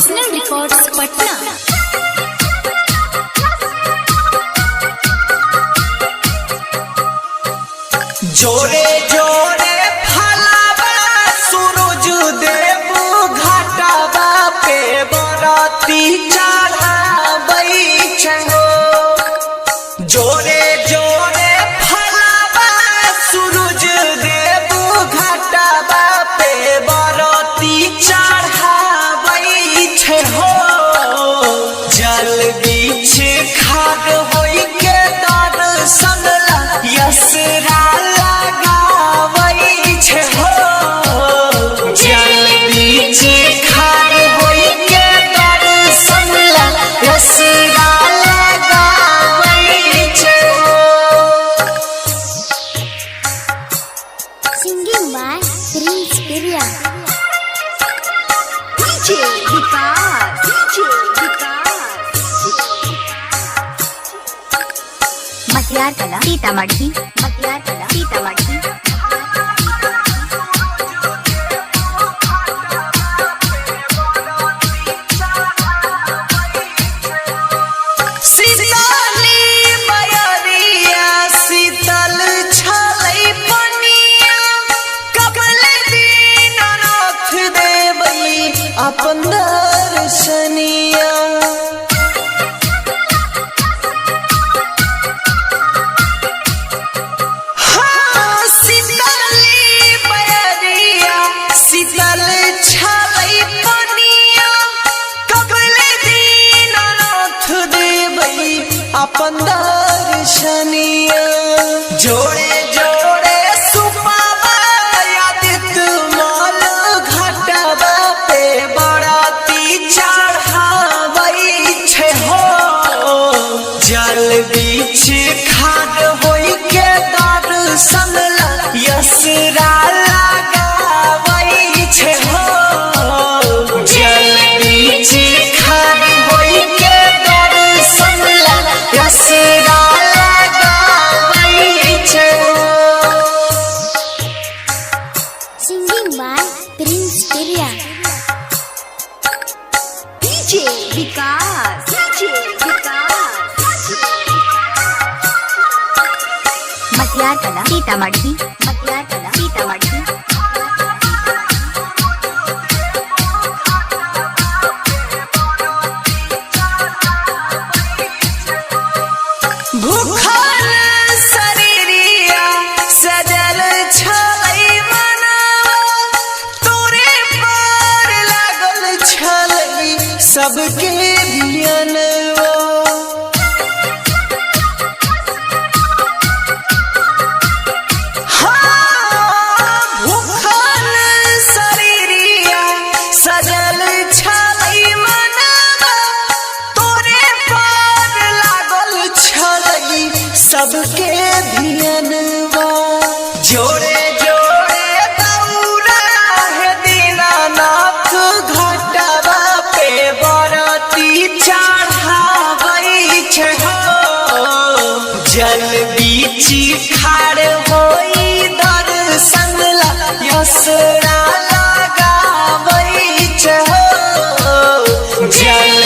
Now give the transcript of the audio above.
Professional records Patna. जोरे जोरे फलावा सूरज देव घाटावा पे बराती चढ़ाबै छहो। जोरे जोरे फलावा सूरज देव घाटावा पे बराती चढ़ाबै छहो। जल बीच खाड़ होई के दर्शन ला Yusra Singing by Prince Pirya. DJ Vikas. मटियार कला सीतामढ़ी। अपन दर्शनिया हाँ शीतली बयरिया शीतल छलै पनिया कबल दीनानाथ देबै अपन दर्शनिया। जोड़े जोड़े सुपावा आदित्य माल घाटावा पे बराती चढ़ाबै छहो। जल बीच खाड़ होई के दर्शन ला यसरा लगाबै छहो। जल बीच खाड़ होई के दर्शन ला यसरा लगाबै छहो। Singing by Prince Pirya. DJ Vikas. मटियार कला सीतामढ़ी। भूखल शरीरिया सजल छलै मनवा तोरे पर लागल छलै सबके धियानवा। भूखल शरीरिया सजल छलै मनवा तोरे पर लागल छलै सबके धियानवा। जोड़े जोड़े दौड़ा है दीनानाथ घाटावा पे बराती चढ़ाबै छहो। जल बीच खाड़ होई दर्शन ला यसरा लगाबै छहो। जल